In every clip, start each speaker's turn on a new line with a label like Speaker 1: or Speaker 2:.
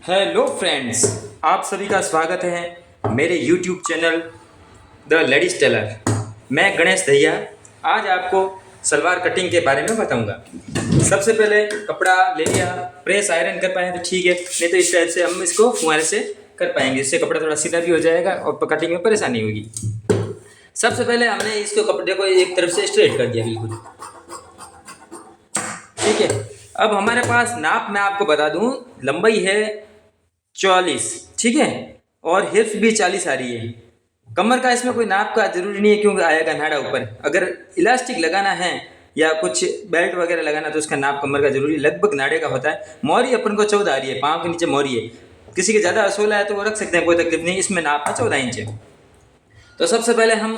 Speaker 1: Hello friends, आप सभी का स्वागत है मेरे YouTube channel the ladies tailor. मैं गणेश दहिया आज आपको सलवार कटिंग के बारे में बताऊंगा। सबसे पहले कपड़ा ले लिया, प्रेस आयरन कर पाए तो ठीक है, नहीं तो इस टाइप से हम इसको फुहारे से कर पाएंगे, इससे कपड़ा थोड़ा सीधा भी हो जाएगा और कटिंग में परेशानी होगी। सबसे पहले हमने इसको कपड़े को एक तरफ से स्ट्रेट कर दिया बिल्कुल, ठीक है। अब हमारे पास नाप मैं आपको बता दूं, लंबाई है 44, ठीक है, और हिप्स भी 40 आ रही है। कमर का इसमें कोई नाप का जरूरी नहीं है क्योंकि आएगा नाड़ा ऊपर। अगर इलास्टिक लगाना है या कुछ बेल्ट वगैरह लगाना तो उसका नाप कमर का जरूरी लगभग नाड़े का होता है। मोहरी अपन को 14 आ रही है, पाँव के नीचे मोहरी है। किसी के ज़्यादा 16 है तो वो रख सकते हैं, कोई तकलीफ नहीं। इसमें नाप है 14 इंच है। तो सबसे पहले हम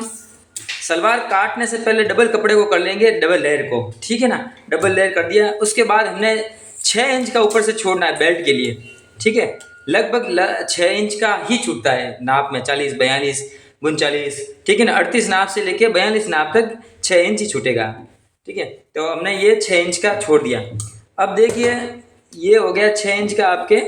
Speaker 1: सलवार काटने से पहले डबल कपड़े को कर लेंगे, डबल लेयर को, ठीक है ना। डबल लेयर कर दिया, उसके बाद हमने 6 इंच का ऊपर से छोड़ना है बेल्ट के लिए, ठीक है। लगभग 6 इंच का ही छूटता है नाप में, 40, 42, 39, ठीक है ना। 38 नाप से लेके 42 नाप तक 6 इंच ही छूटेगा, ठीक है। तो हमने ये 6 इंच का छोड़ दिया। अब देखिए ये हो गया 6 इंच का, आपके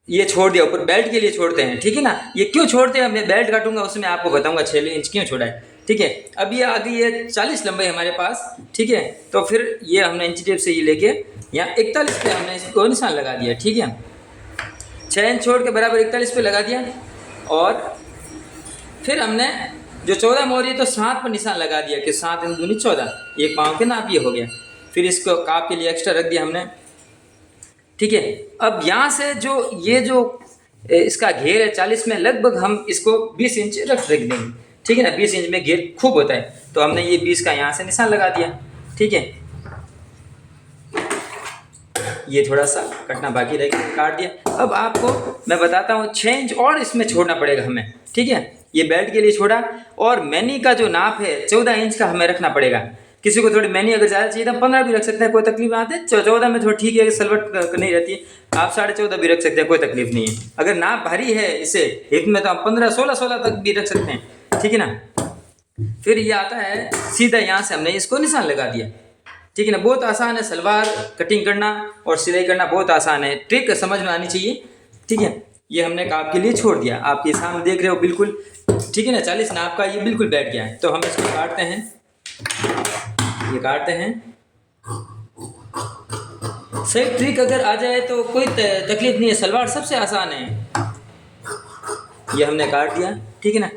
Speaker 1: ये छोड़ दिया, ऊपर बेल्ट के लिए छोड़ते हैं, ठीक है ना। ये क्यों छोड़ते हैं, मैं बेल्ट काटूंगा उसमें आपको बताऊंगा 6 इंच क्यों छोड़ा है, ठीक है। अब ये आ गई है 40 लंबाई हमारे पास, ठीक है। तो फिर ये हमने इंची टेप से ये लेके यहाँ 41 पे हमने इसको निशान लगा दिया, ठीक है। 6 इंच छोड़ के बराबर 41 पे लगा दिया और फिर हमने जो 14 मोहरी है तो 7 पर निशान लगा दिया कि 7 × 2 = 14, एक पाँव के नाप ये हो गया। फिर इसको काप के लिए एक्स्ट्रा रख दिया हमने, ठीक है। अब यहाँ से जो इसका घेर है 40 में, लगभग हम इसको 20 इंच रख देंगे, ठीक है ना। 20 इंच में घेर खूब होता है तो हमने ये 20 का यहाँ से निशान लगा दिया, ठीक है। ये थोड़ा सा कटना बाकी रह गया, काट दिया। अब आपको मैं बताता हूँ 6 इंच और इसमें छोड़ना पड़ेगा हमें, ठीक है। ये बेल्ट के लिए छोड़ा और मैनी का जो नाप है 14 इंच का हमें रखना पड़ेगा। किसी को थोड़ी मैनी अगर ज़्यादा चाहिए तो 15 भी रख सकते हैं, कोई तकलीफ नहीं आती। 14 में थोड़ी ठीक है, सलवट नहीं रहती है। आप 14.5 भी रख सकते हैं, कोई तकलीफ नहीं है। अगर नाप भारी है इसे हिप में तो आप 15, 16 तक भी रख सकते हैं, ठीक है ना। फिर ये आता है सीधा, यहाँ से हमने इसको निशान लगा दिया, ठीक है ना। बहुत आसान है सलवार कटिंग करना और सिलाई करना, बहुत आसान है, ट्रिक समझ में आनी चाहिए, ठीक है। ये हमने काप के लिए छोड़ दिया, आप ये सामने देख रहे हो बिल्कुल, ठीक है ना। 40 नाप का ये बिल्कुल बैठ गया है। तो हम इसको काटते हैं, ये काटते हैं। सही ट्रिक अगर आ जाए तो कोई तकलीफ नहीं है, सलवार सबसे आसान है। ये हमने काट दिया, ठीक है ना।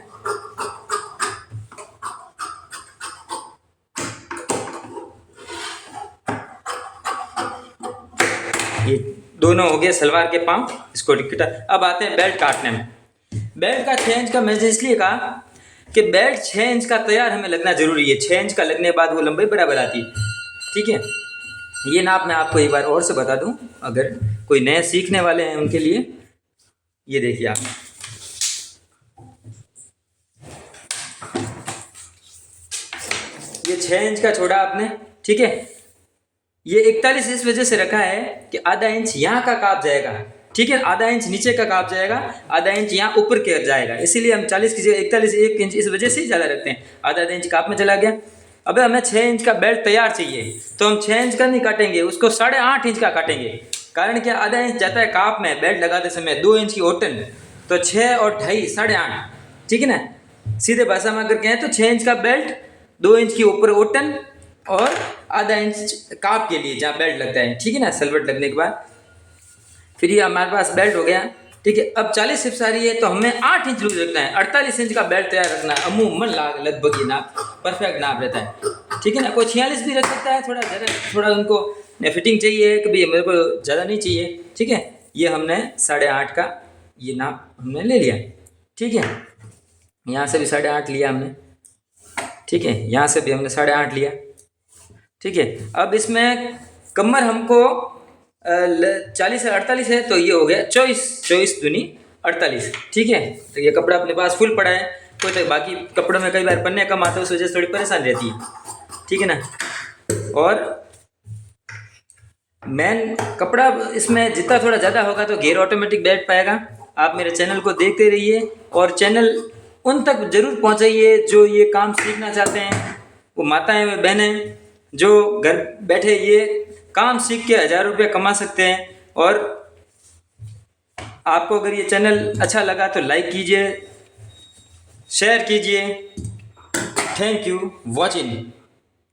Speaker 1: ये दोनों हो गए सलवार के पाँव, इसको टिकटा। अब आते हैं बेल्ट काटने में। बेल्ट का 6 इंच का मैंने इसलिए कहा कि बेल्ट 6 इंच का तैयार हमें लगना जरूरी है। 6 इंच का लगने के बाद वो लंबाई बराबर आती है, ठीक है। ये नाप मैं आपको एक बार और से बता दूं, अगर कोई नए सीखने वाले हैं उनके लिए। ये देखिए आप, ये 6 इंच का छोड़ा आपने, ठीक है। ये 41 इस वजह से रखा है कि आधा इंच यहाँ का काप जाएगा, ठीक है। आधा इंच नीचे का काप जाएगा, आधा इंच यहाँ ऊपर के जाएगा, इसीलिए हम 40 की जगह 41 1 इंच इस वजह से ही ज़्यादा रखते हैं। आधा इंच काप में चला गया। अब हमें 6 इंच का बेल्ट तैयार चाहिए तो हम 6 इंच का नहीं काटेंगे, उसको 8.5 इंच का काटेंगे। कारण क्या, आधा इंच जाता है काप में बेल्ट लगाते समय, 2 इंच की ओटन, तो 6 और 2.5 8.5, ठीक है ना। सीधे भाषा में अगर कहें तो 6 इंच का बेल्ट, 2 इंच की ऊपर ओटन और आधा इंच काप के लिए जहाँ बेल्ट लगता है, ठीक है ना, सलवट लगने के बाद। फिर ये हमारे पास बेल्ट हो गया, ठीक है। अब 40 हिप्स आ रही है तो हमें 8 इंच लूज रखना है। 48 इंच का बेल्ट तैयार रखना है अमूमन, लगभग ये नाप परफेक्ट नाप रहता है, ठीक है ना। कोई 46 भी रख सकता है, थोड़ा ज़्यादा, थोड़ा उनको फिटिंग चाहिए कि भाई मेरे को ज़्यादा नहीं चाहिए, ठीक है। ये हमने 8.5 का ये नाप हमने ले लिया, ठीक है। यहाँ से भी 8.5 लिया हमने, ठीक है। यहाँ से भी हमने 8.5 लिया, ठीक है। अब इसमें कमर हमको 40 से 48 है तो ये हो गया 24 दूनी 48, ठीक है। तो ये कपड़ा अपने पास फुल पड़ा है, कोई तो बाकी कपड़ों में कई बार पन्ने कम आते हैं, उस वजह से थोड़ी परेशान रहती है, ठीक है ना। और मेन कपड़ा इसमें जितना थोड़ा ज़्यादा होगा तो घेर ऑटोमेटिक बैठ पाएगा। आप मेरे चैनल को देखते रहिए और चैनल उन तक ज़रूर पहुंचाइए जो ये काम सीखना चाहते हैं, वो माताएं व बहनें जो घर बैठे ये काम सीख के 1000 रुपये कमा सकते हैं और आपको अगर ये चैनल अच्छा लगा तो लाइक कीजिए, शेयर कीजिए। Thank you watching.